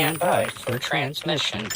Stand by for transmission.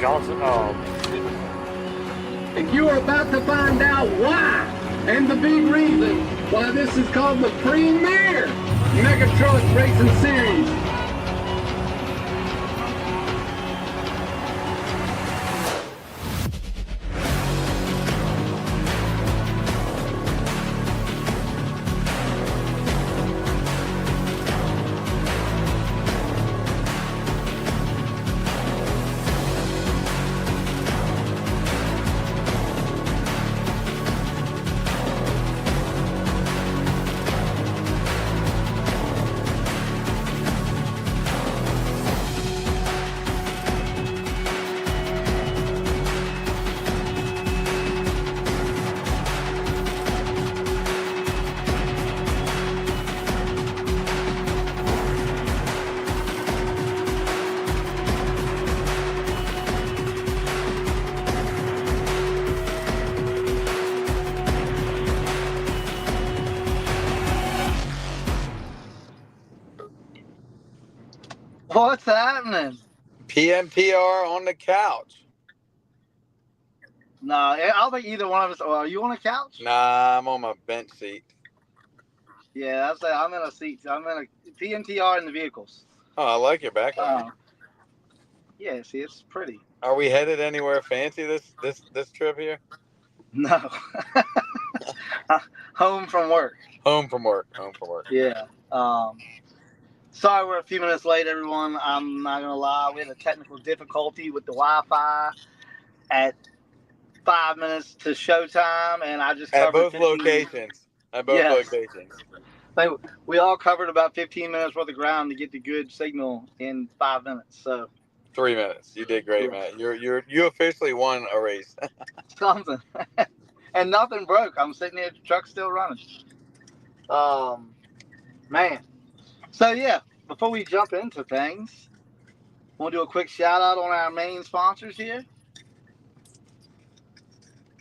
Johnson, And you are about to find out why and the big reason why this is called the premier Megatruck Racing Series. What's happening? PMPR on the couch. No, I don't think either one of us. Are you on a couch? Nah, I'm on my bench seat. Yeah, I'm in a seat. I'm in a PMTR in the vehicles. Oh, I like your background. Yeah, see, it's pretty. Are we headed anywhere fancy this trip here? No. Home from work. Home from work. Yeah. Sorry we're a few minutes late, everyone. I'm not going to lie. We had a technical difficulty with the Wi-Fi at 5 minutes to showtime, and I just At covered both 15 locations. At both Yes. locations. We all covered about 15 minutes worth of ground to get the good signal in 5 minutes. So 3 minutes. You did great, Yeah. man. You officially won a race. something. And nothing broke. I'm sitting here, the truck's still running. Man. So yeah, before we jump into things, want to do a quick shout out on our main sponsors here.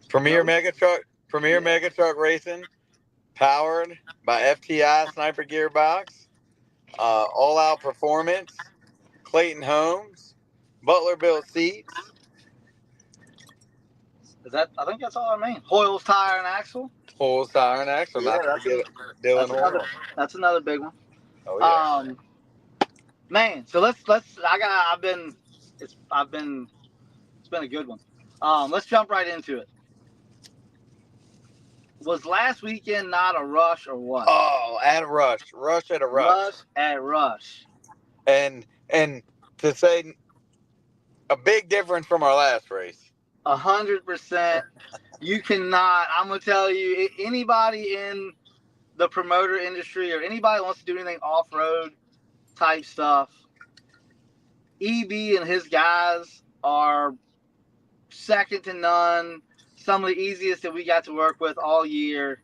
Premier No? Megatruck Racing, powered by FTI Sniper Gearbox, All Out Performance, Clayton Homes, Butler Built Seats. I think that's all I mean. Hoyle's Tire and Axle. Hoyle's Tire and Axle, Yeah, not to forget Dylan Hoyle. That's another big one. Oh yeah. Man, so it's been a good one. Let's jump right into it. Was last weekend not a rush or what? Oh, at a rush at a rush. Rush at rush. And to say a big difference from our last race. 100%. You cannot. I'm gonna tell you, anybody in the promoter industry or anybody who wants to do anything off-road type stuff, EB and his guys are second to none. Some of the easiest that we got to work with all year.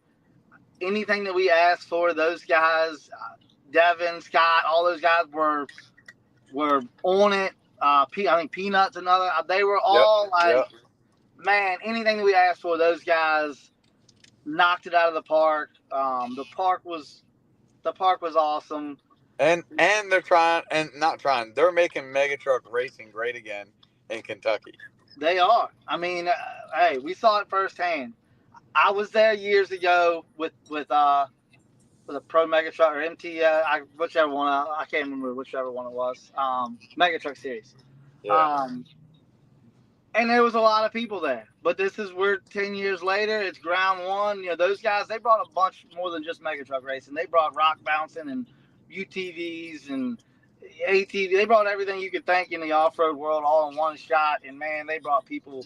Anything that we asked for, those guys, Devin, Scott, all those guys were on it. I think Peanuts another. They were all man, anything that we asked for, those guys knocked it out of the park. The park was awesome. And they're they're making Megatruck racing great again in Kentucky. They are. I mean, hey, we saw it firsthand. I was there years ago with a Pro Megatruck or MT, whichever one. I can't remember whichever one it was. Megatruck Series. Yeah. And there was a lot of people there. But we're 10 years later. It's ground one. You know, those guys, they brought a bunch more than just Megatruck racing. They brought rock bouncing and UTVs and ATV. They brought everything you could think in the off-road world all in one shot. And man, they brought people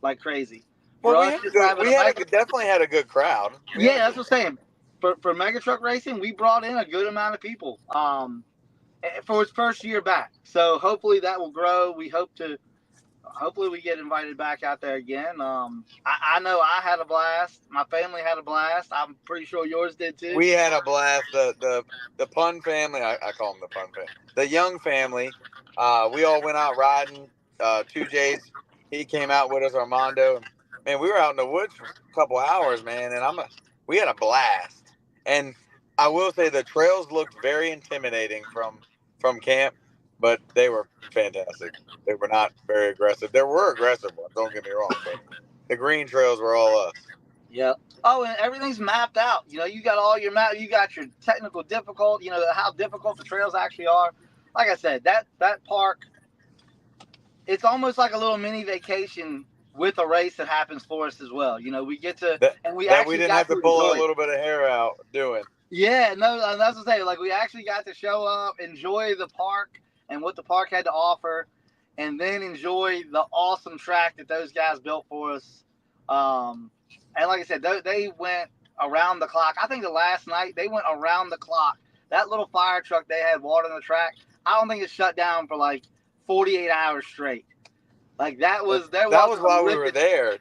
like crazy. Well, we definitely had a good crowd. That's what I'm saying. for Mega Truck Racing, we brought in a good amount of people for its first year back. So hopefully that will grow. We hopefully we get invited back out there again. I know I had a blast. My family had a blast. I'm pretty sure yours did too. We had a blast. The Pun family, I call them the Pun family. The Young family, we all went out riding. 2J's, he came out with us, Armando. Man, we were out in the woods for a couple hours, man, and we had a blast. And I will say the trails looked very intimidating from camp, but they were fantastic. They were not very aggressive. There were aggressive ones, don't get me wrong, but the green trails were all us. Yeah. Oh, and everything's mapped out. You know, you got all your map. You got your technical difficulty. You know how difficult the trails actually are. Like I said, that park, it's almost like a little mini vacation with a race that happens for us as well. You know, we get to we didn't have to pull a little bit of hair out doing. Yeah, no, that's what I'm saying. Like, we actually got to show up, enjoy the park and what the park had to offer, and then enjoy the awesome track that those guys built for us. And like I said, they went around the clock. I think the last night they went around the clock. That little fire truck they had watering the track, I don't think it shut down for like 48 hours straight. Like that was while we were there.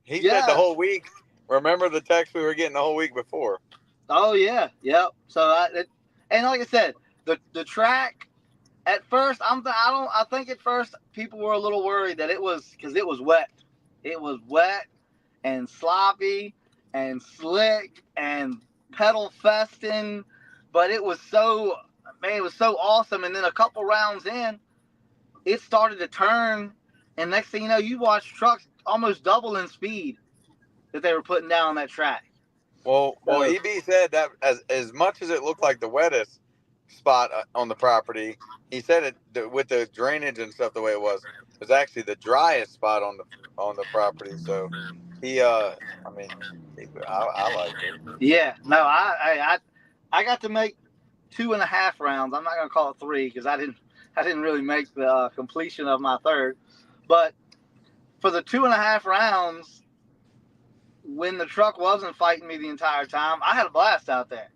He said the whole week. Remember the text we were getting the whole week before. Oh yeah, yep. So and like I said, the track at first, I think at first people were a little worried that it was because it was wet. It was wet and sloppy and slick and pedal festing, but it was so awesome. And then a couple rounds in, it started to turn, and next thing you know, you watch trucks almost double in speed that they were putting down on that track. Well, EB said that as much as it looked like the wettest spot on the property, he said it with the drainage and stuff the way it was actually the driest spot on the property. So he, I liked it. Yeah, no, I got to make 2.5 rounds. I'm not gonna call it 3 because I didn't really make the completion of my third, but for the 2.5 rounds, when the truck wasn't fighting me the entire time, I had a blast out there.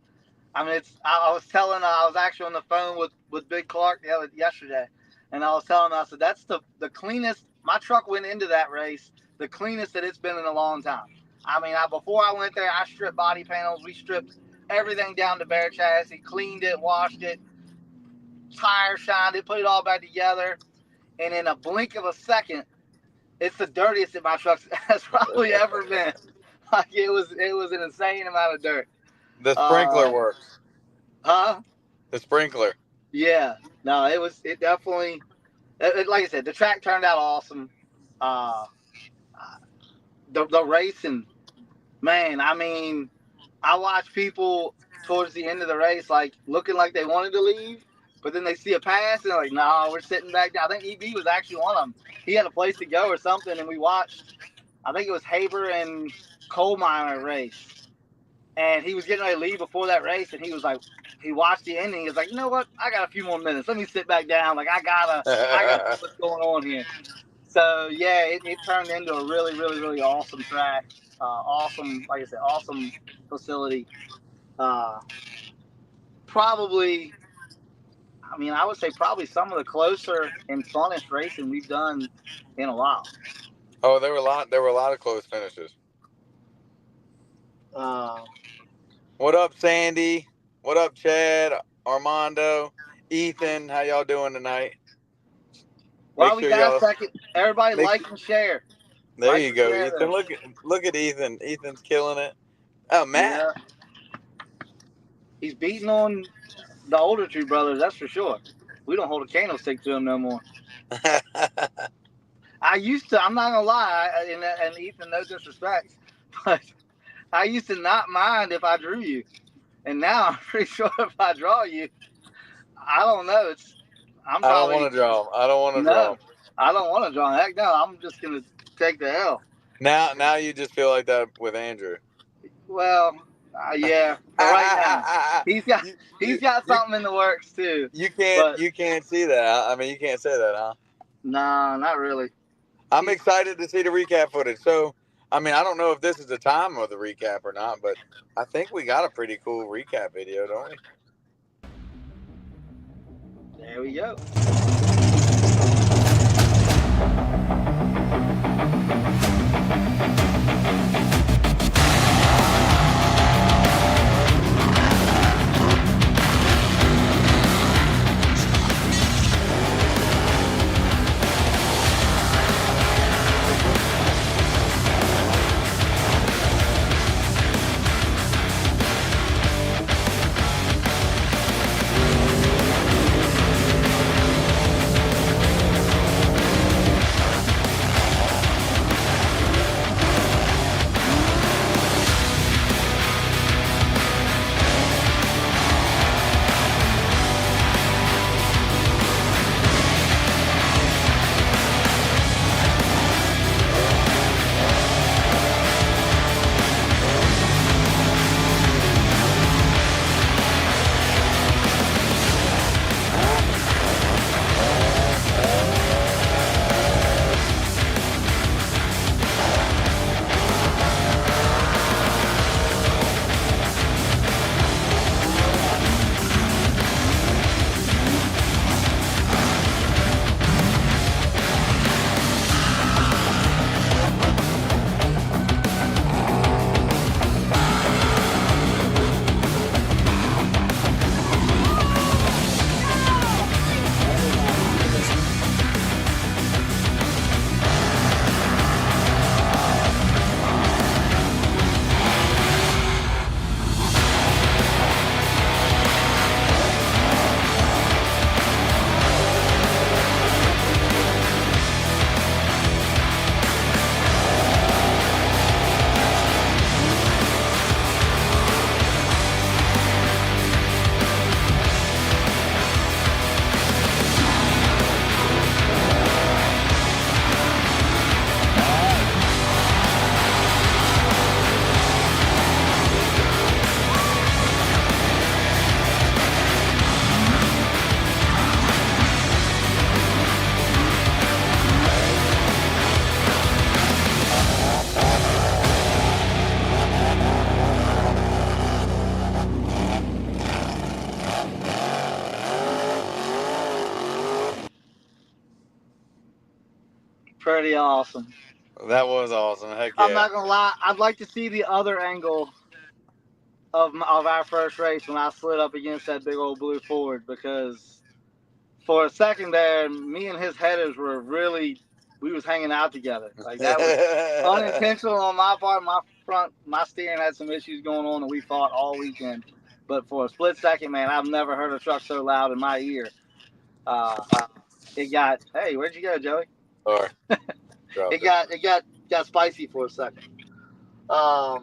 I mean, I was actually on the phone with Big Clark yesterday, and I was telling him, I said, that's the cleanest, my truck went into that race, the cleanest that it's been in a long time. I mean, before I went there, I stripped body panels, we stripped everything down to bare chassis, cleaned it, washed it, tire shined it, put it all back together, and in a blink of a second, it's the dirtiest that my truck has probably ever been. Like it was an insane amount of dirt. The sprinkler works. Huh? The sprinkler. Yeah. No, it definitely, like I said, the track turned out awesome. The racing, man, I mean, I watched people towards the end of the race, like looking like they wanted to leave, but then they see a pass and they're like, no, we're sitting back down. I think EB was actually one of them. He had a place to go or something, and we watched, I think it was Haber and Coal Miner race, and he was getting ready to leave before that race, and he was like, he watched the ending, he was like, you know what, I got a few more minutes, let me sit back down, like I gotta see what's going on here. So yeah, it turned into a really, really, really awesome track. Awesome, like I said, awesome facility. Probably, I mean, I would say probably some of the closer and funnest racing we've done in a while. Oh, there were a lot of close finishes. What up, Sandy? What up, Chad? Armando? Ethan? How y'all doing tonight? Well, we got a second. Everybody like and share. There you go, Ethan. Look at Ethan. Ethan's killing it. Oh, Matt. Yeah. He's beating on the older two brothers, that's for sure. We don't hold a candlestick to him no more. I used to, I'm not gonna lie, and Ethan, no disrespect, but I used to not mind if I drew you. And now I'm pretty sure if I draw you, I don't know. I don't want to draw him. I don't want to draw him. I don't want to draw him. Heck no, I'm just gonna take the L. Now you just feel like that with Andrew. Well, yeah. Right now, he's got something in the works too. You can't see that. I mean, you can't say that, huh? Nah, not really. I'm excited to see the recap footage. So I mean, I don't know if this is the time of the recap or not, but I think we got a pretty cool recap video, don't we? There we go. Pretty awesome. That was awesome. Heck I'm yeah. not gonna lie. I'd like to see the other angle of our first race when I slid up against that big old blue Ford, because for a second there, me and his headers were really, we was hanging out together. Like, that was unintentional on my part. My steering had some issues going on, and we fought all weekend. But for a split second, man, I've never heard a truck so loud in my ear. It got, hey, where'd you go, Joey? Sorry. It got spicy for a second.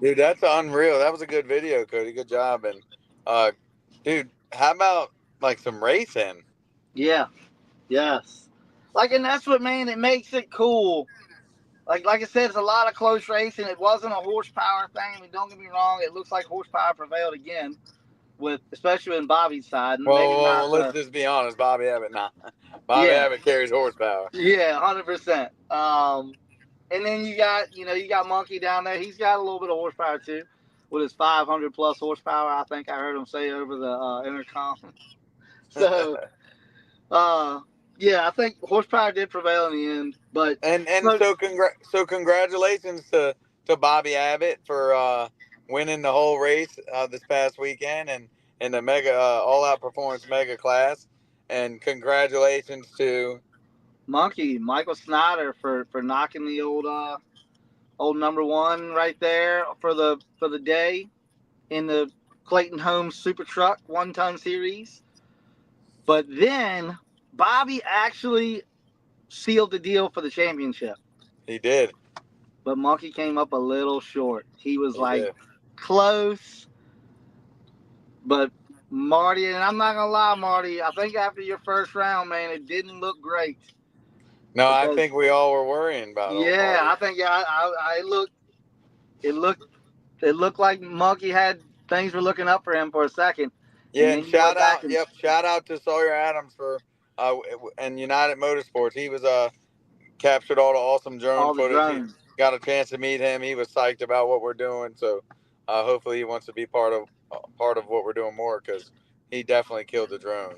Dude, that's unreal. That was a good video, Cody. Good job. And dude, how about like some racing? Yeah. Yes. Like, and that's what, man, it makes it cool. Like I said, it's a lot of close racing. It wasn't a horsepower thing. I mean, don't get me wrong. It looks like horsepower prevailed again, especially in Bobby's side. Well, let's just be honest. Bobby Abbott, Bobby Abbott carries horsepower. Yeah, 100%. And then you got Monkey down there. He's got a little bit of horsepower too, with his 500 plus horsepower. I think I heard him say over the intercom. So, yeah, I think horsepower did prevail in the end. But so congratulations to Bobby Abbott for winning the whole race this past weekend and in the mega all out performance mega class, and congratulations to Michael Snyder for knocking the old number one right there for the day in the Clayton Homes Super Truck 1-ton series. But then Bobby actually sealed the deal for the championship. He did. But Monkey came up a little short. He was close. But Marty, and I'm not going to lie, Marty, I think after your first round, man, it didn't look great. No, I think we all were worrying about it. Yeah, I think it looked like Monkey had things were looking up for him for a second. Yeah, and shout out to Sawyer Adams for and United Motorsports. He was captured all the awesome drone footage. got a chance to meet him. He was psyched about what we're doing. So hopefully he wants to be part of what we're doing more, because he definitely killed the drone.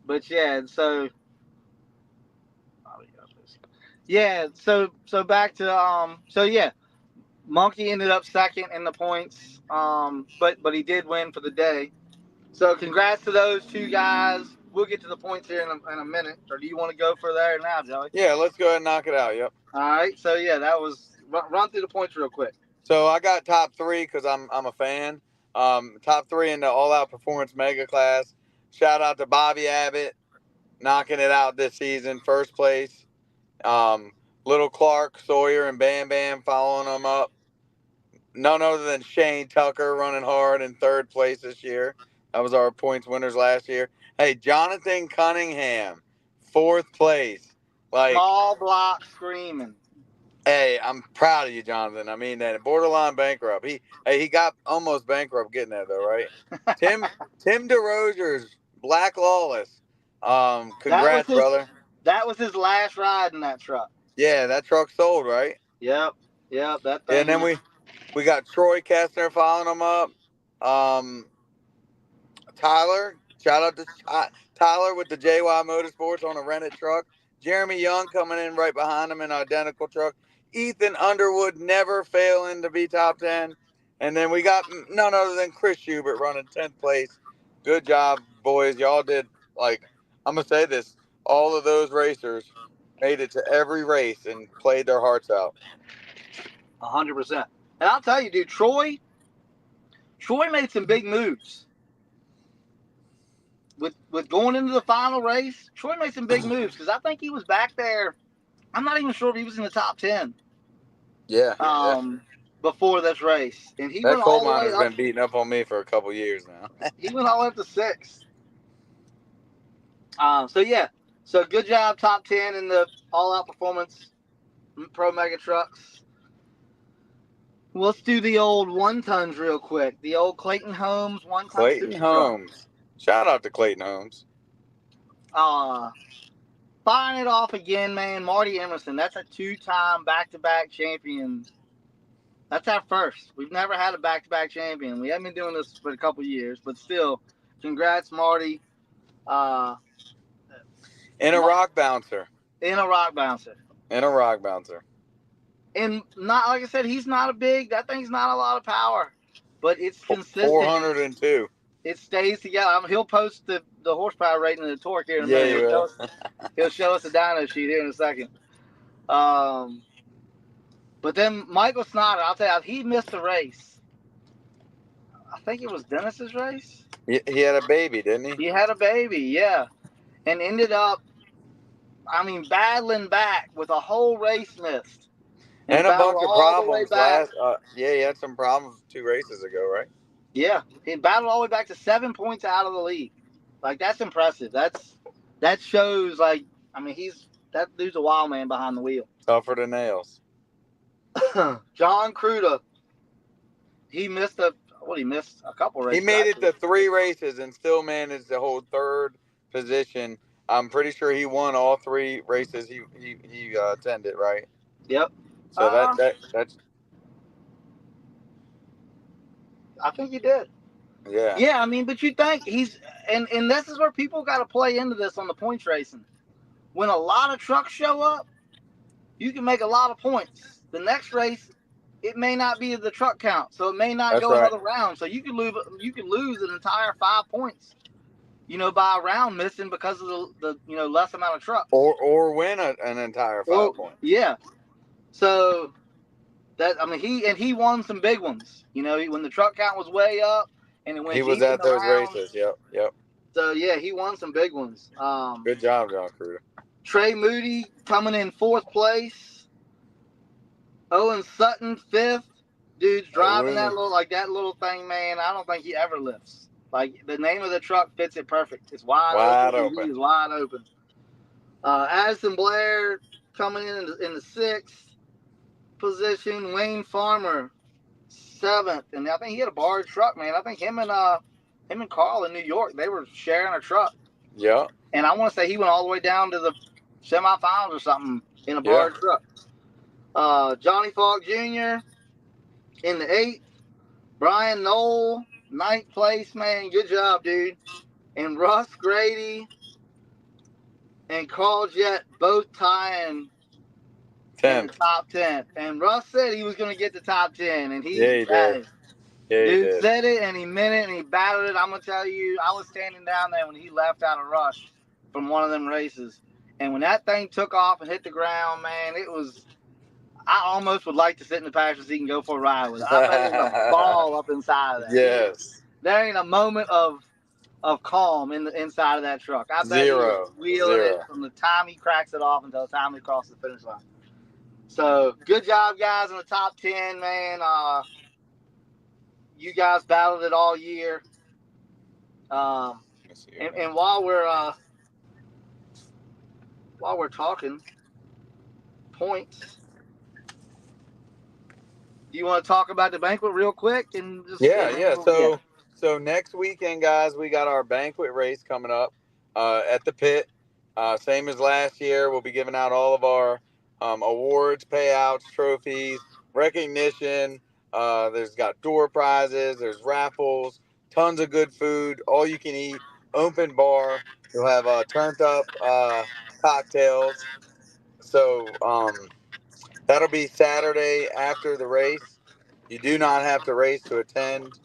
But yeah, so back to Monkey ended up second in the points, but he did win for the day. So congrats to those two guys. We'll get to the points here in a minute. Or do you want to go for there now, Joey? Yeah, let's go ahead and knock it out. Yep. All right. So yeah, that was run through the points real quick. So I got top three because I'm a fan. Top three in the All Out Performance Mega Class. Shout out to Bobby Abbott, knocking it out this season, first place. Little Clark, Sawyer, and Bam Bam following them up. None other than Shane Tucker running hard in third place this year. That was our points winners last year. Hey, Jonathan Cunningham, fourth place. Like, small block screaming. Hey, I'm proud of you, Jonathan. I mean that, borderline bankrupt. He got almost bankrupt getting there though, right? Tim DeRozier's Black Lawless. Congrats, brother. That was his last ride in that truck. Yeah, that truck sold, right? Yep. That thing. And then we got Troy Kessner following him up. Tyler, shout out to Tyler with the JY Motorsports on a rented truck. Jeremy Young coming in right behind him in an identical truck. Ethan Underwood never failing to be top 10. And then we got none other than Chris Schubert running 10th place. Good job, boys. Y'all did, I'm going to say this, all of those racers made it to every race and played their hearts out. 100%. And I'll tell you, dude, Troy made some big moves. With going into the final race, Troy made some big moves because I think he was back there. I'm not even sure if he was in the top 10. Yeah. Before this race, and he that went all the way has up. been beating up on me for a couple years now. He went all the way up to 6. So good job, top 10 in the All Out Performance Pro Mega Trucks. Let's do the old 1-tons real quick. The old Clayton Holmes 1-ton. Clayton Holmes. Shout out to Clayton Holmes. Firing it off again, man. Marty Emerson. That's a 2-time back-to-back champion. That's our first. We've never had a back-to-back champion. We haven't been doing this for a couple years, but still, congrats, Marty. In a rock bouncer. In a rock bouncer. And not, like I said, he's not a big, that thing's not a lot of power, but it's consistent. 402. It stays together. He'll post the horsepower rating and the torque here in a minute. Yeah, he will. He'll show us the dyno sheet here in a second. But then Michael Snyder, I'll tell you, he missed a race. I think it was Dennis's race. He had a baby, didn't he? He had a baby, yeah. And ended up, battling back with a whole race missed. And a bunch of problems. He had some problems 2 races ago, right? Yeah. He battled all the way back to 7 points out of the lead. That's impressive. That shows, that dude's a wild man behind the wheel. Tougher than nails. John Cruda, he missed a couple races. He made it to 3 races and still managed to hold 3rd position. I'm pretty sure he won all 3 races he attended, right? Yep. So that's. I think he did. Yeah. Yeah, but you think he's and this is where people got to play into this on the points racing. When a lot of trucks show up, you can make a lot of points. The next race, it may not be the truck count, so it may not go another round. So you could lose an entire 5 points, by a round missing because of the less amount of trucks. Or win an entire 5 points. Yeah. So that he won some big ones. When the truck count was way up, and when he was at those races. Yep. So yeah, he won some big ones. Good job, John Cruda. Trey Moody coming in 4th place. Owen Sutton 5th. Dude's driving that little thing, man. I don't think he ever lifts. The name of the truck fits it perfect. It's wide open. He's wide open. Addison Blair coming in the 6th position. Wayne Farmer 7th, and I think he had a barge truck, man. I think him and Carl in New York, they were sharing a truck. Yeah. And I want to say he went all the way down to the semifinals or something in a barge truck. Johnny Falk Jr. in the 8th. Brian Knoll, 9th place, man. Good job, dude. And Russ Grady and Carl Jett both tying in the 10th. top 10. And Russ said he was going to get the top 10. And Yeah, he did. Yeah, he dude did. said it and he meant it and he battled it. I'm going to tell you, I was standing down there when he left out of Rush from one of them races. And when that thing took off and hit the ground, man, it was, I almost would like to sit in the passenger seat and go for a ride with it. I bet it was a ball up inside of that. Yes. There ain't a moment of calm in the inside of that truck. I bet Zero. he was wheeling Zero. it from the time he cracks it off until the time he crosses the finish line. So good job, guys, in the top 10, man. You guys battled it all year. And while we're talking points, do you want to talk about the banquet real quick and just Yeah. So next weekend, guys, we got our banquet race coming up at the pit. Same as last year, we'll be giving out all of our awards, payouts, trophies, recognition. There's got door prizes, there's raffles, tons of good food, all you can eat, open bar. You'll have turned up cocktails. So that'll be Saturday after the race. You do not have to race to attend.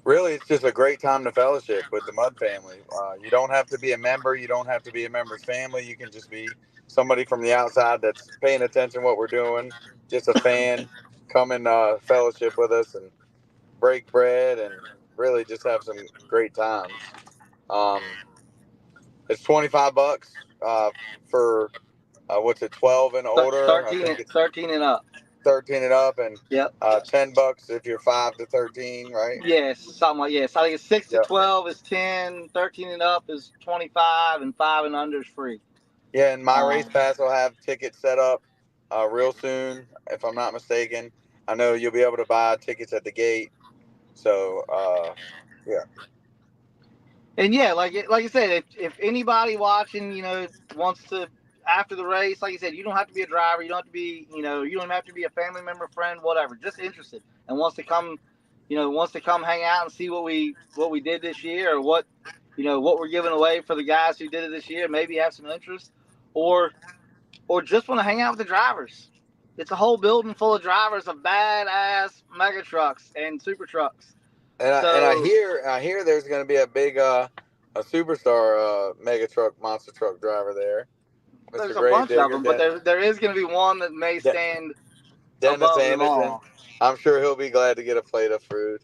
Really, it's just a great time to fellowship with the Mud family. You don't have to be a member. You don't have to be a member's family. You can just be somebody from the outside that's paying attention to what we're doing, just a fan. Come and fellowship with us and break bread and really just have some great times. It's $25 for what's it, 12 and older? 13 and up. 13 and up, and Yep. $10 if you're 5 to 13, right? Yes, something like yes. I think it's 6 to Yep. 12 is 10, 13 and up is 25, and 5 and under is free. Yeah, and my race pass will have tickets set up real soon, if I'm not mistaken. I know you'll be able to buy tickets at the gate. So, yeah. And yeah, like I said, if anybody watching, wants to, after the race, like you said, you don't have to be a driver, you don't have to be, you don't even have to be a family member, friend, whatever, just interested and wants to come hang out and see what we did this year, or what we're giving away for the guys who did it this year, maybe have some interest, or just want to hang out with the drivers. It's a whole building full of drivers of badass mega trucks and super trucks. And I hear there's going to be a big a superstar mega truck, monster truck driver there. Mr. There's a Grave bunch Digger, of them, but there is going to be one that may stand Dennis above them Anderson. all. I'm sure he'll be glad to get a plate of fruit.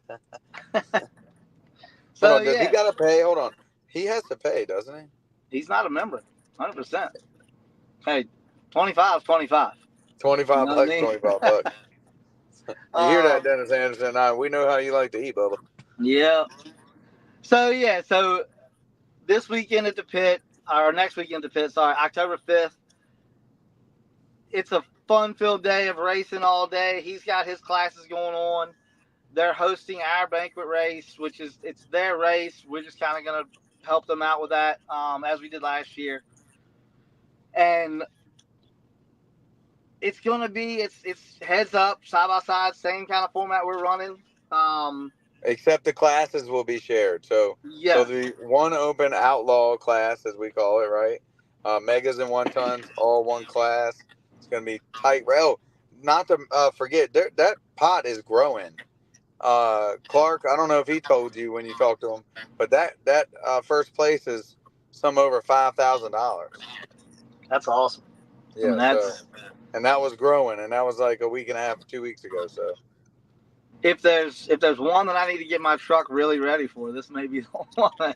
So does he got to pay? Hold on. He has to pay, doesn't he? He's not a member, 100%. Hey, 25 is 25. $25, You know what I mean? $25. You hear that, Dennis Anderson? We know how you like to eat, Bubba. Yeah. So this weekend at the pit, or next weekend at the pit, sorry, October 5th, it's a fun-filled day of racing all day. He's got his classes going on. They're hosting our banquet race, it's their race. We're just kind of going to help them out with that, as we did last year. And it's going to be, it's heads up, side by side, same kind of format we're running. Except the classes will be shared. So the one open outlaw class, as we call it, right? Megas and 1 tons, all one class. It's going to be tight. Well, not to forget, that pot is growing. Clark, I don't know if he told you when you talked to him, but that first place is some over $5,000. That's awesome. Yeah, and that was growing, and that was like a week and a half, 2 weeks ago. So if there's one that I need to get my truck really ready for, this may be the one.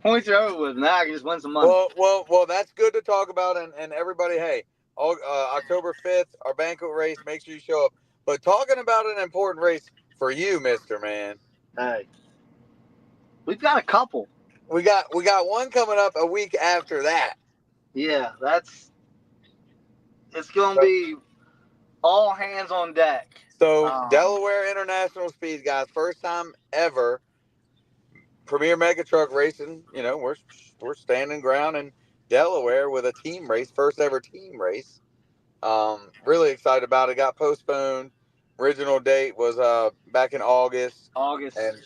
Points are over with. Now I can just win some money. Well, that's good to talk about, and everybody, hey, October 5th, our banquet race. Make sure you show up. But talking about an important race for you, Mister Man. Hey, we've got a couple. We got one coming up a week after that. Yeah, it's going to be all hands on deck. So Delaware International Speed, guys, first time ever. Premier Mega Truck Racing. We're standing ground in Delaware with a team race, first ever team race. Really excited about it. Got postponed. Original date was back in August, and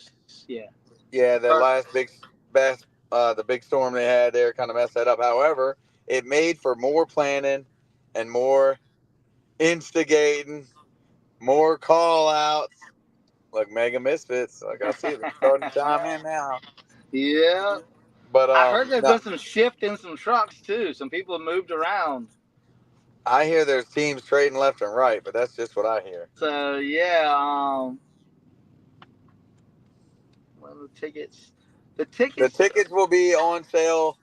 Yeah. the last the big storm they had there kind of messed that up. However, it made for more planning and more instigating, more call outs. Like Mega Misfits, like I see them starting to chime in now. Yeah. But I heard there's no, been some shift in some trucks too. Some people have moved around. I hear there's teams trading left and right, but that's just what I hear. So yeah, what are the tickets? The The tickets. tickets will be on sale.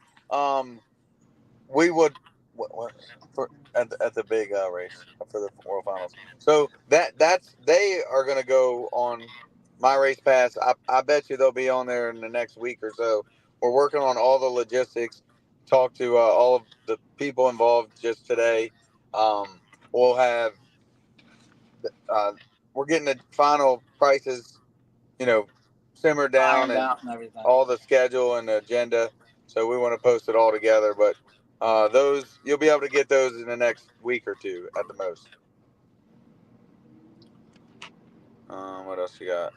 We would for at the big race for the World Finals. So that's they are going to go on My Race Pass. I bet you they'll be on there in the next week or so. We're working on all the logistics. Talk to all of the people involved just today. We'll have we're getting the final prices, simmered down Ironed and out and everything. all the schedule and the agenda. So we want to post it all together. But those you'll be able to get those in the next week or two at the most. What else you got?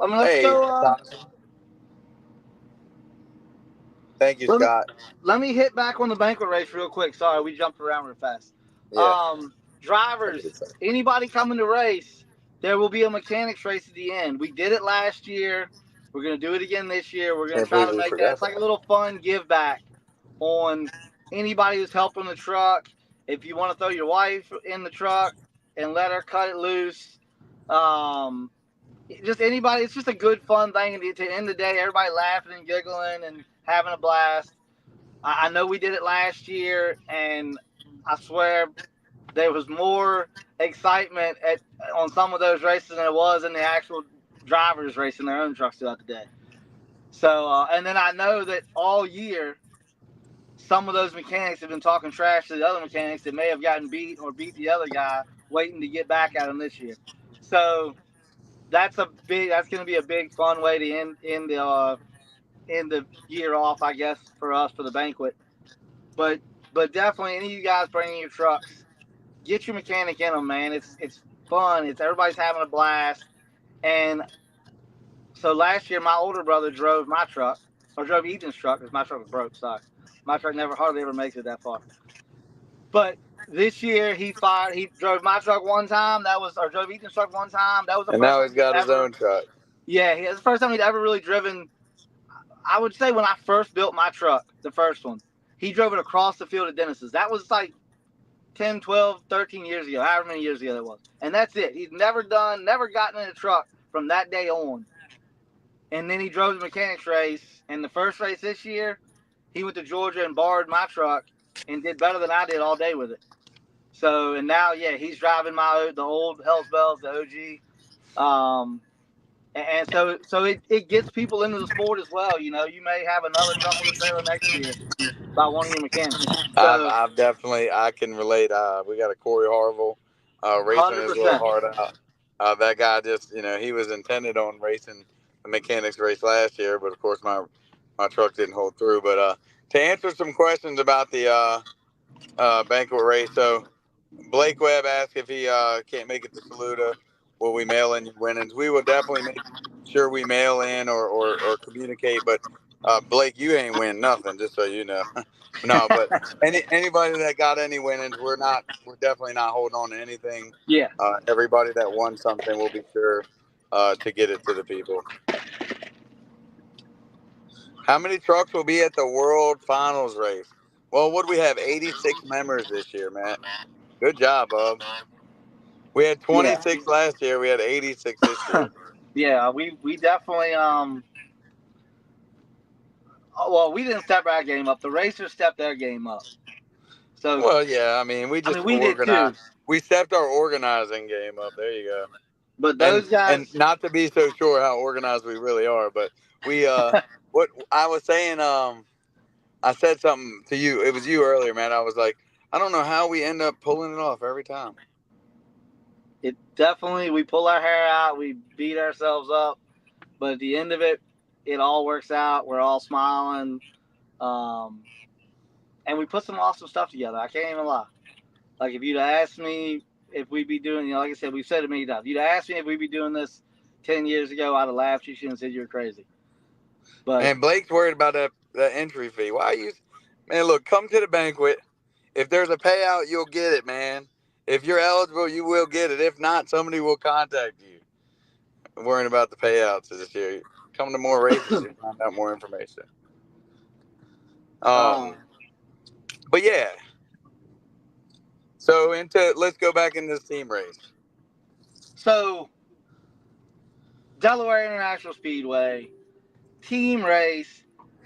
I mean, let's go. Thank you, Scott. Let me hit back on the banquet race real quick. Sorry, we jumped around real fast. Yeah. Drivers, anybody coming to race, there will be a mechanics race at the end. We did it last year. We're going to do it again this year. We're going to try to make that. It's like a little fun give back on anybody who's helping the truck. If you want to throw your wife in the truck and let her cut it loose, just anybody. It's just a good, fun thing. And at the end of the day, everybody laughing and giggling and having a blast. I know we did it last year, and I swear there was more excitement on some of those races than there was in the actual drivers racing their own trucks throughout the day. So, and then I know that all year, some of those mechanics have been talking trash to the other mechanics that may have gotten beat or beat the other guy, waiting to get back at him this year. So that's going to be a big fun way to end the year off, I guess, for us for the banquet. But definitely, any of you guys bringing your trucks, get your mechanic in them, man. It's fun. Everybody's having a blast. And so last year, my older brother drove my truck, or drove Ethan's truck, because my truck was broke. Sorry, my truck hardly ever makes it that far. But this year, he drove my truck one time. Drove Ethan's truck one time. That was the and first now time he's got his own truck. Yeah, it's the first time he'd ever really driven. I would say when I first built my truck, the first one, he drove it across the field at Dennis's. That was like 10, 12, 13 years ago, however many years ago that was. And that's it. He's never gotten in a truck from that day on. And then he drove the mechanics race. And the first race this year, he went to Georgia and borrowed my truck and did better than I did all day with it. So, and now, yeah, he's driving the old Hells Bells, the OG. And so it gets people into the sport as well. You may have another truck with a trailer next year by one of your mechanics. So, I've definitely, I can relate. We got a Corey Harville racing his little heart out. That guy just, he was intended on racing the mechanics race last year, but of course my truck didn't hold through. But to answer some questions about the banquet race, so Blake Webb asked if he can't make it to Saluda. Will we mail in your winnings? We will definitely make sure we mail in or communicate. But Blake, you ain't win nothing, just so you know. No, but anybody that got any winnings, we're definitely not holding on to anything. Yeah. Everybody that won something, we'll be sure to get it to the people. How many trucks will be at the World Finals race? Well, what do we have? 86 members this year, Matt. Good job, Bub. We had 26 last year. We had 86 this year. Yeah, we definitely well, we didn't step our game up. The racers stepped their game up. So well, yeah, I mean, we did too. We stepped our organizing game up. There you go. But those guys, and not to be so sure how organized we really are, but we what I was saying, I said something to you. It was you earlier, man. I was like, I don't know how we end up pulling it off every time. It definitely, we pull our hair out, we beat ourselves up, but at the end of it, it all works out. We're all smiling. and we put some awesome stuff together. I can't even lie. Like, if you'd asked me if we'd be doing, like I said, we've said it many times. If you'd asked me if we'd be doing this 10 years ago, I'd have laughed at you and said you're crazy. But And Blake's worried about the entry fee. Why you, man? Look, come to the banquet. If there's a payout, you'll get it, man. If you're eligible, you will get it. If not, somebody will contact you. I'm worrying about the payouts this year. Come to more races and find out more information. But yeah. So let's go back into this team race. So, Delaware International Speedway, team race,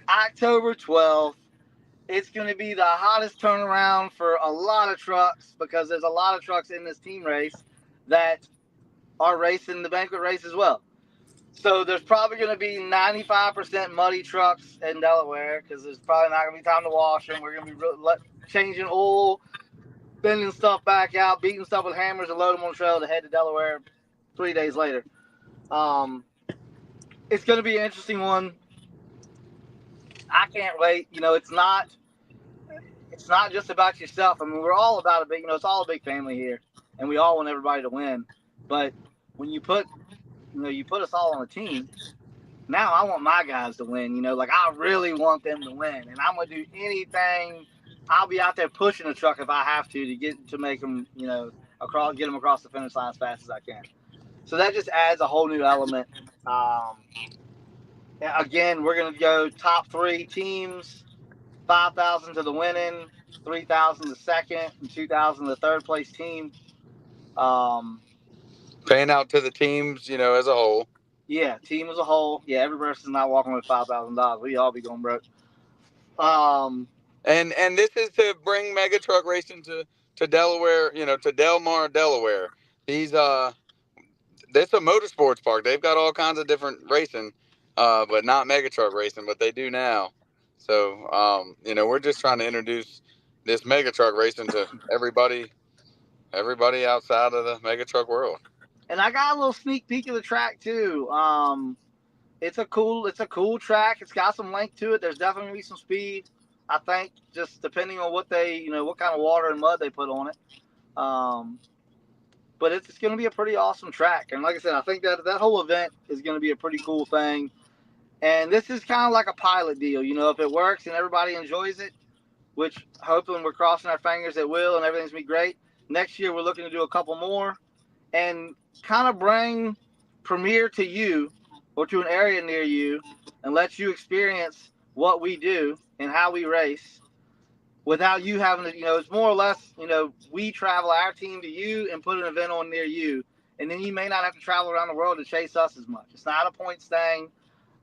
October 12th. It's going to be the hottest turnaround for a lot of trucks because there's a lot of trucks in this team race that are racing the banquet race as well. So there's probably going to be 95% muddy trucks in Delaware because there's probably not going to be time to wash them. We're going to be changing oil, bending stuff back out, beating stuff with hammers and load them on the trail to head to Delaware 3 days later. It's going to be an interesting one. I can't wait. You know, it's not just about yourself. I mean, we're all about it's all a big family here, and we all want everybody to win. But when you put us all on a team, now I want my guys to win. You know, like I really want them to win, and I'm gonna do anything. I'll be out there pushing the truck if I have to make them, get them across the finish line as fast as I can. So that just adds a whole new element. Again, we're gonna go top 3 teams, 5,000 to the winning, 3,000 the second, and 2,000 the third place team. Paying out to the teams, as a whole. Yeah, team as a whole. Yeah, every person's not walking with $5,000. We all be going broke. And this is to bring Mega Truck Racing to Delaware, to Delmar, Delaware. This a motorsports park. They've got all kinds of different racing, but not Mega Truck Racing, but they do now. So, we're just trying to introduce this Mega Truck Racing to everybody outside of the Mega Truck world. And I got a little sneak peek of the track too. It's a cool track. It's got some length to it. There's definitely gonna be some speed. I think just depending on what what kind of water and mud they put on it. But it's going to be a pretty awesome track. And like I said, I think that whole event is going to be a pretty cool thing. And this is kind of like a pilot deal. If it works and everybody enjoys it, which hoping we're crossing our fingers it will and everything's going to be great. Next year, we're looking to do a couple more and kind of bring Premier to you or to an area near you and let you experience what we do and how we race without you having to, it's more or less, we travel our team to you and put an event on near you. And then you may not have to travel around the world to chase us as much. It's not a points thing.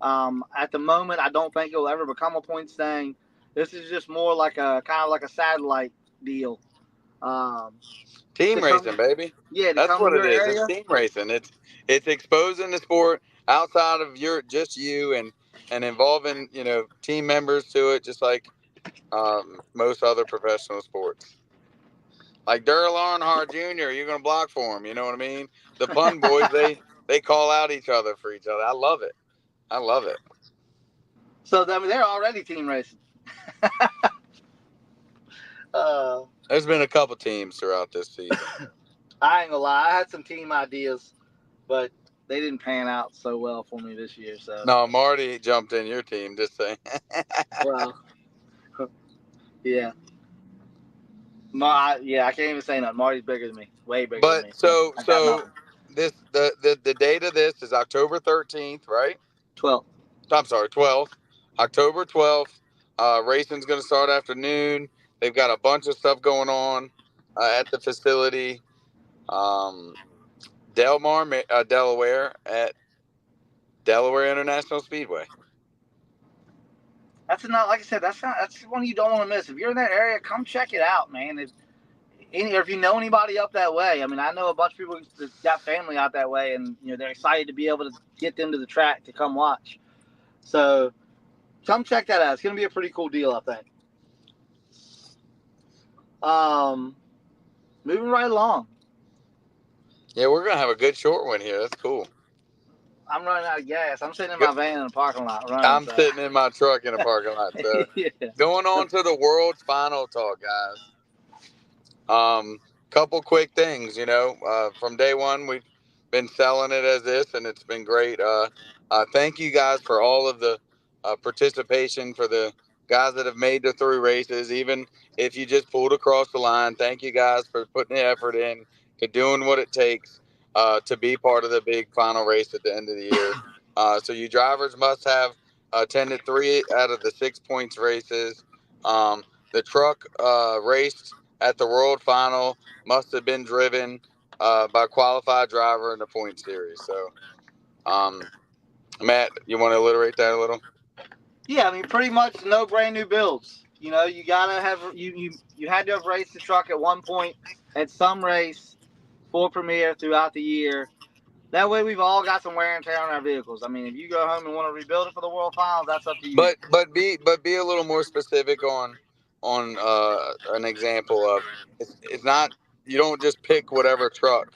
At the moment, I don't think it'll ever become a points thing. This is just more like a satellite deal. Team racing, baby. Yeah, that's what it is. Area. It's team racing. It's exposing the sport outside of just you and involving, team members to it, just like most other professional sports. Like Daryl Earnhardt Jr., you're going to block for him. You know what I mean? The Pun Boys, they call out each other for each other. I love it. So, they're already team racing. There's been a couple teams throughout this season. I ain't gonna lie. I had some team ideas, but they didn't pan out so well for me this year. So no, Marty jumped in your team. Just saying. Well, yeah. I can't even say nothing. Marty's bigger than me. Way bigger than me. But so the date of this is October 13th, right? 12th. I'm sorry, 12th. October 12th. Racing's going to start afternoon. They've got a bunch of stuff going on at the facility. Delmar, Delaware, at Delaware International Speedway. That's one you don't want to miss. If you're in that area, come check it out, man. If you know anybody up that way, I mean, I know a bunch of people that got family out that way, and they're excited to be able to get them to the track to come watch. So come check that out. It's going to be a pretty cool deal, I think. Moving right along. Yeah, we're going to have a good short one here. That's cool. I'm running out of gas. I'm sitting in my van in the parking lot running. I'm sitting in my truck in a parking lot. So yeah. going on to the world's final talk, guys. Couple quick things, from day one we've been selling it as this, and it's been great. Thank you guys for all of the participation, for the guys that have made the 3 races, even if you just pulled across the line. Thank you guys for putting the effort in, to doing what it takes to be part of the big final race at the end of the year. So you drivers must have attended 3 out of the 6 points races. The truck raced at the World Final must have been driven by a qualified driver in the point series. So, Matt, you want to alliterate that a little? Yeah, I mean, pretty much no brand new builds. You gotta have you had to have raced the truck at one point at some race for Premier throughout the year. That way, we've all got some wear and tear on our vehicles. I mean, if you go home and want to rebuild it for the World Finals, that's up to you. But be a little more specific on an example of it's not, you don't just pick whatever truck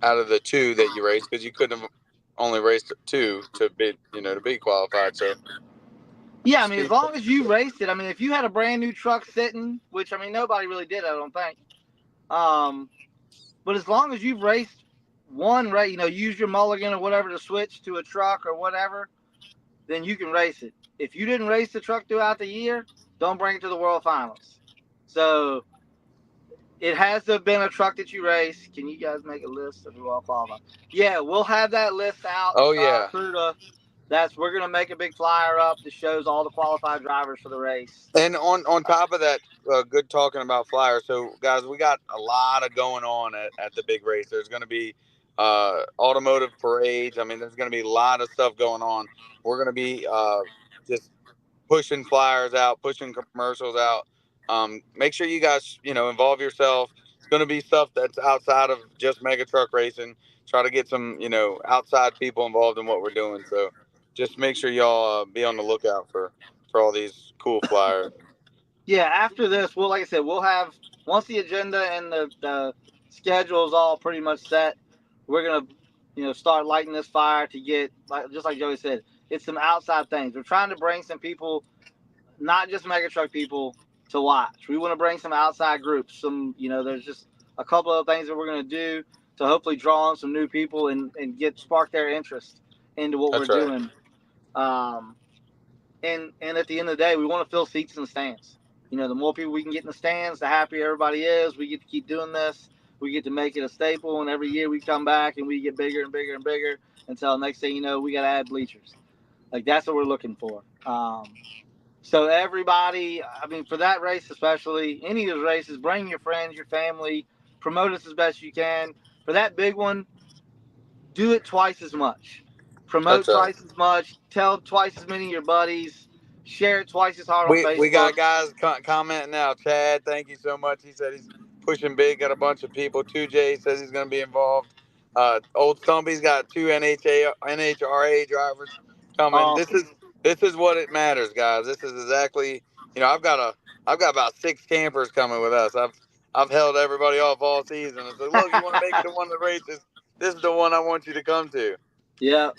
out of the 2 that you race, because you couldn't have only raced 2 to be qualified. So yeah, I mean, as long as you raced it. I mean, if you had a brand new truck sitting, which I mean nobody really did, I don't think. But as long as you've raced one race, use your mulligan or whatever to switch to a truck or whatever, then you can race it. If you didn't race the truck throughout the year, don't bring it to the World Finals. So it has to have been a truck that you raced. Can you guys make a list of who all qualified? Yeah, we'll have that list out. Oh yeah. We're gonna make a big flyer up that shows all the qualified drivers for the race. And on top of that, good talking about flyers. So guys, we got a lot of going on at the big race. There's going to be automotive parades. I mean, there's going to be a lot of stuff going on. We're going to be just pushing flyers out, pushing commercials out. Make sure you guys, involve yourself. It's going to be stuff that's outside of just mega truck racing. Try to get some, outside people involved in what we're doing. So just make sure y'all be on the lookout for all these cool flyers. Yeah, after this, like I said, we'll have, once the agenda and the schedule is all pretty much set, we're gonna, start lighting this fire to get, just like Joey said, it's some outside things. We're trying to bring some people, not just mega truck people, to watch. We want to bring some outside groups. There's just a couple of things that we're gonna do to hopefully draw on some new people and spark their interest into what we're doing. And at the end of the day, we want to fill seats in the stands. The more people we can get in the stands, the happier everybody is. We get to keep doing this. We get to make it a staple, and every year we come back and we get bigger and bigger and bigger until next thing you know, we got to add bleachers. Like, that's what we're looking for. So everybody, I mean, for that race especially, any of those races, bring your friends, your family, promote us as best you can. For that big one, do it twice as much. Promote twice as much. Tell twice as many of your buddies. Share it twice as hard on Facebook. We got guys commenting now. Chad, thank you so much. He said he's pushing big. Got a bunch of people. 2J says he's going to be involved. Old Stumpy's got 2 NHRA drivers coming. Awesome. This is what it matters, guys. This is exactly. I've got about 6 campers coming with us. I've held everybody off all season. I said, look, you want to make it to one of the races? This is the one I want you to come to. Yeah.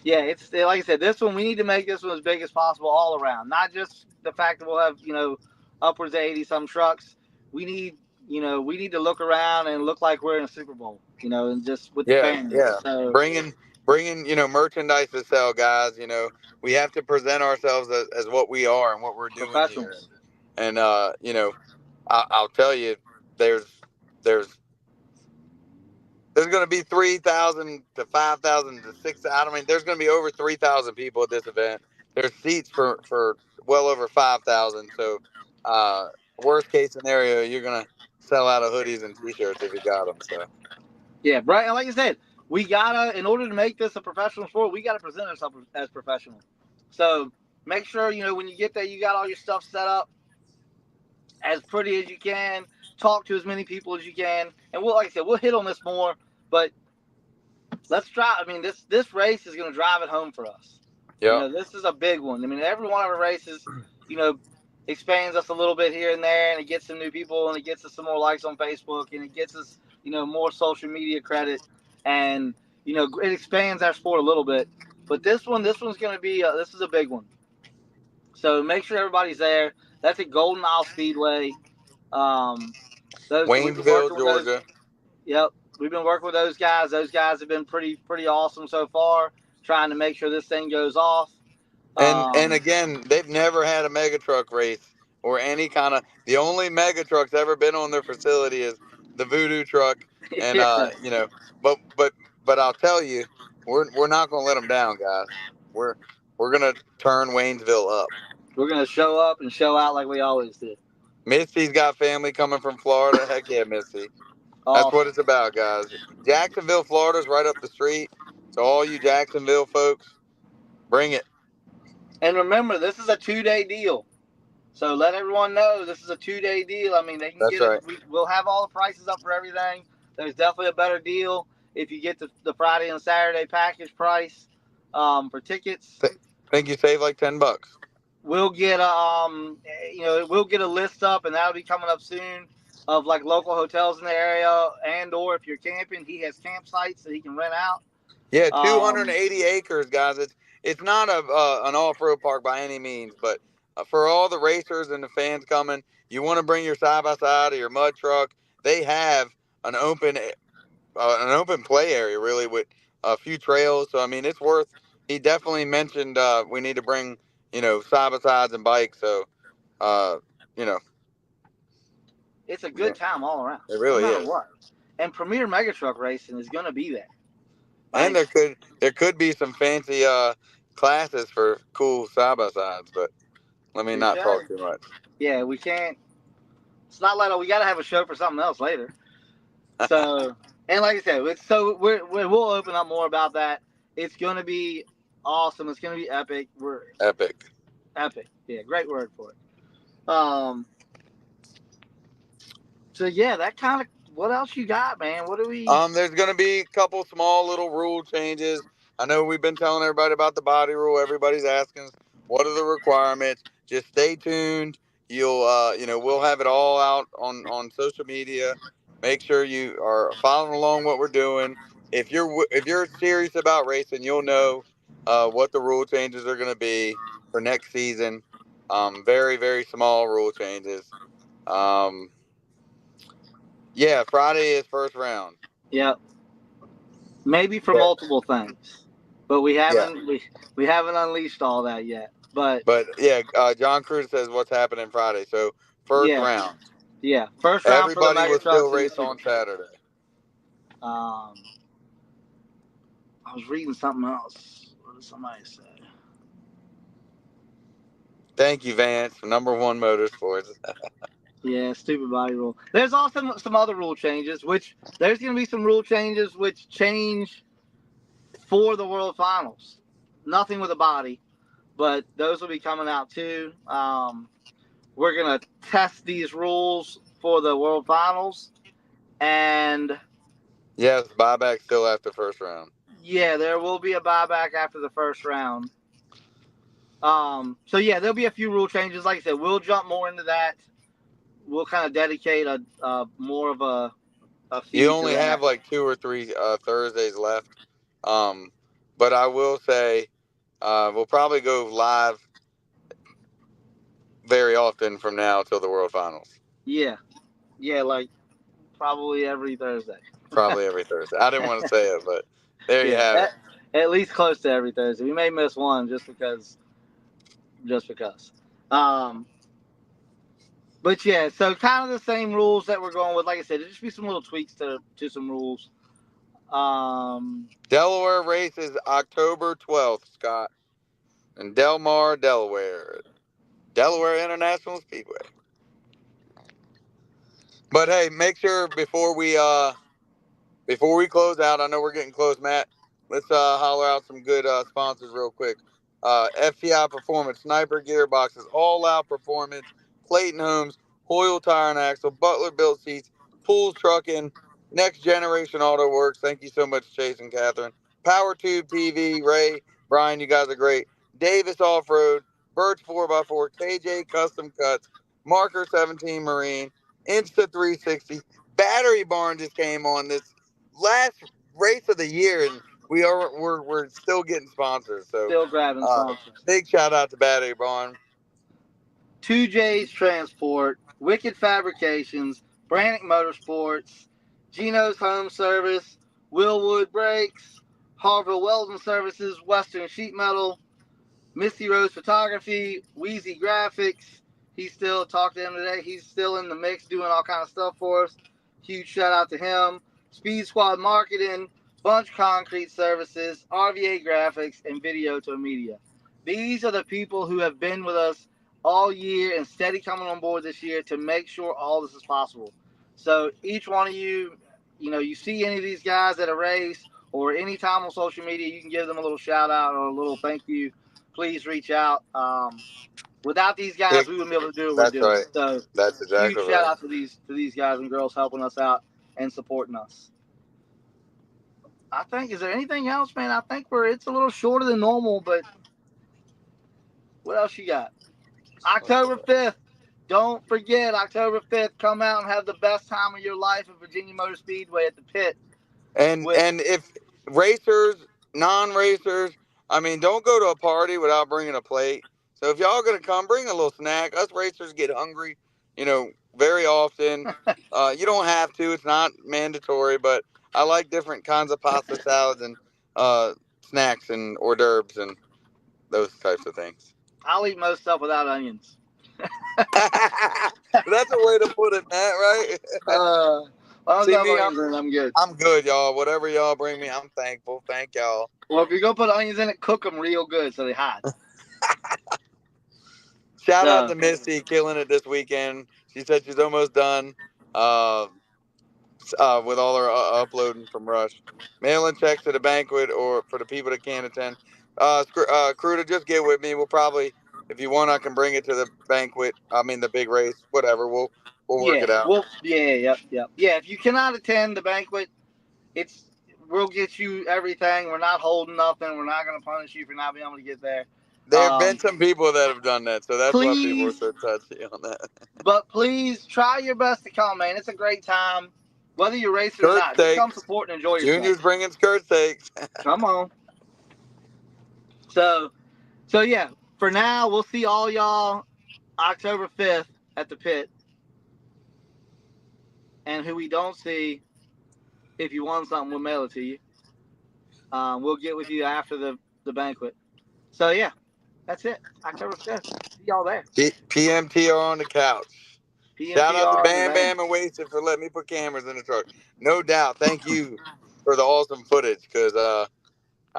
Yeah, it's like I said, this one, we need to make this one as big as possible all around. Not just the fact that we'll have, upwards of 80-some trucks. We need to look around and look like we're in a Super Bowl, and just with the fans. Yeah, so, bringing, merchandise to sell, guys. We have to present ourselves as what we are and what we're doing here. And, I'll tell you, there's going to be 3,000 to 5,000 to 6,000. I mean, there's going to be over 3,000 people at this event. There's seats for well over 5,000. So, worst case scenario, you're going to sell out of hoodies and T-shirts if you got them. So, yeah, right. And like I said, we gotta, in order to make this a professional sport, we gotta present ourselves as professional. So make sure when you get there, you got all your stuff set up as pretty as you can. Talk to as many people as you can, and like I said, we'll hit on this more. But let's try. I mean, this race is going to drive it home for us. Yeah. This is a big one. I mean, every one of our races, expands us a little bit here and there, and it gets some new people, and it gets us some more likes on Facebook, and it gets us, more social media credit. And it expands our sport a little bit. But this one's going to be this is a big one. So make sure everybody's there. That's at Golden Isle Speedway. We've been Waynesville, working with Georgia. Yep, we've been working with those guys. Those guys have been pretty awesome so far, trying to make sure this thing goes off. And again, they've never had a mega truck race or any kind of. The only mega truck's ever been on their facility is the Voodoo truck, and Yeah. but I'll tell you, we're not gonna let them down, guys. We're gonna turn Waynesville up. We're gonna show up and show out like we always do. Misty's got family coming from Florida. Heck yeah, Misty. Awesome. That's what it's about, guys. Jacksonville, Florida's right up the street. So all you Jacksonville folks, bring it. And remember, this is a 2-day deal. So let everyone know this is a 2-day deal. I mean, they can That's get right. it. We'll have all the prices up for everything. There's definitely a better deal if you get the Friday and Saturday package price for tickets. I think you save like $10. We'll get we'll get a list up, and that'll be coming up soon of like local hotels in the area, and or if you're camping, he has campsites that he can rent out. Yeah, 280 acres, guys. It's not an off-road park by any means, but for all the racers and the fans coming, you want to bring your side-by-side or your mud truck. They have an open play area really with a few trails. So I mean, it's worth. He definitely mentioned we need to bring side-by-sides and bikes. So it's a good time all around. It really no matter is. What. And Premier Mega Truck Racing is going to be there. And there could be some fancy classes for cool side-by-sides, but let me not talk too much. Yeah, we can't. It's not like we got to have a show for something else later. So, and like I said, we'll open up more about that. It's going to be awesome. It's going to be epic. Epic. Yeah, great word for it. So yeah, that kind of. What else you got, man? What do we? There's going to be a couple small little rule changes. I know we've been telling everybody about the body rule. Everybody's asking us, what are the requirements? Just stay tuned. You'll, we'll have it all out on social media. Make sure you are following along what we're doing. If you're serious about racing, you'll know what the rule changes are going to be for next season. Very, very small rule changes. Yeah, Friday is first round. Yep. Maybe for multiple things, but we haven't we haven't unleashed all that yet. But yeah, John Cruz says what's happening Friday. So first round. Yeah, first round. Everybody for the will still race on Saturday. I was reading something else. What did somebody say? Thank you, Vance, for number one motorsports. Yeah, stupid body rule. There's also some other rule changes, which there's going to be some rule changes which change for the World Finals. Nothing with a body, but those will be coming out too. We're going to test these rules for the World Finals. And yes, buyback still after first round. Yeah, there will be a buyback after the first round. So yeah, there'll be a few rule changes. Like I said, we'll jump more into that. We'll kind of dedicate a more of a feed. You only have like 2 or 3 Thursdays left. But I will say we'll probably go live very often from now till the World Finals. Yeah, like probably every Thursday. Probably every Thursday. I didn't want to say it, but there you have it. At least close to every Thursday. We may miss one just because. But yeah, so kind of the same rules that we're going with. Like I said, there'll just be some little tweaks to some rules. Delaware race is October 12th, Scott. In Del Mar, Delaware. Delaware International Speedway. But hey, make sure before we close out, I know we're getting close, Matt. Let's holler out some good sponsors real quick. FTI Performance, Sniper Gearboxes, All Out Performance, Clayton Homes, Hoyle Tire and Axle, Butler Built Seats, Pools Trucking, Next Generation Auto Works. Thank you so much, Chase and Catherine. Power Tube TV, Ray, Brian, you guys are great. Davis Off Road, Birch 4x4, KJ Custom Cuts, Marker 17 Marine, Insta 360. Battery Barn just came on this last race of the year, and we're still getting sponsors. So Still grabbing sponsors. big shout out to Battery Barn. 2J's Transport, Wicked Fabrications, Brannick Motorsports, Gino's Home Service, Willwood Brakes, Harville Welding Services, Western Sheet Metal, Misty Rose Photography, Wheezy Graphics. He still talked to him today. He's still in the mix doing all kind of stuff for us. Huge shout out to him. Speed Squad Marketing, Bunch Concrete Services, RVA Graphics, and Video to Media. These are the people who have been with us all year and steady coming on board this year to make sure all this is possible. So each one of you, you see any of these guys at a race or any time on social media, you can give them a little shout out or a little thank you. Please reach out. Without these guys, we wouldn't be able to do what we're doing. Right. So That's exactly huge shout out to these guys and girls helping us out and supporting us. I think, is there anything else, man? I think it's a little shorter than normal, but what else you got? October 5th. Don't forget, October 5th, come out and have the best time of your life at Virginia Motor Speedway at the pit. And if racers, non-racers, I mean, don't go to a party without bringing a plate. So if y'all gonna come, bring a little snack. Us racers get hungry, very often. You don't have to; it's not mandatory. But I like different kinds of pasta salads and snacks and hors d'oeuvres and those types of things. I'll eat most stuff without onions. That's a way to put it, Matt. Right? I'm good. I'm good, y'all. Whatever y'all bring me, I'm thankful. Thank y'all. Well, if you're gonna put onions in it, cook them real good so they hide. Shout out to Misty, killing it this weekend. She said she's almost done with all her uploading from Rush. Mailing checks to the banquet or for the people that can't attend. Crew to just get with me. We'll probably, if you want, I can bring it to the banquet. I mean, the big race, whatever. We'll work it out. Yeah. If you cannot attend the banquet, we'll get you everything. We're not holding nothing. We're not going to punish you for not being able to get there. There have been some people that have done that, so that's why people are so touchy on that. But please try your best to come, man. It's a great time, whether you're racing or not. Just come support and enjoy yourself. Junior's bringing skirt steaks. Come on. So yeah. For now, we'll see all y'all October 5th at the pit. And who we don't see, if you want something, we'll mail it to you. We'll get with you after the banquet. So yeah. That's it. October 5th. See y'all there. PMTR on the couch. PMTR Shout out to Bam Bam and Wasted for letting me put cameras in the truck. No doubt. Thank you for the awesome footage because I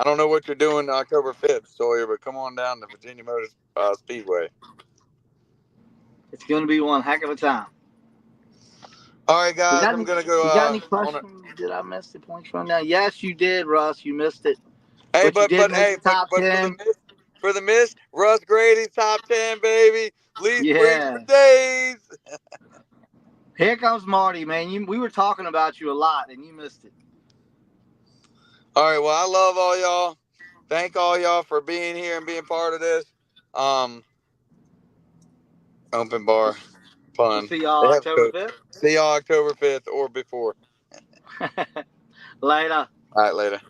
don't know what you're doing October 5th, Sawyer, but come on down to Virginia Motor Speedway. It's going to be one heck of a time. All right, guys. I'm going to go. You got any questions? Did I miss the points rundown? Yes, you did, Russ. You missed it. Hey, but for the miss, Russ Grady's top 10, baby. Least for days. Here comes Marty, man. We were talking about you a lot, and you missed it. All right, well, I love all y'all. Thank all y'all for being here and being part of this. Open bar fun. We'll see y'all October 5th. See y'all October 5th or before. Later. All right, later.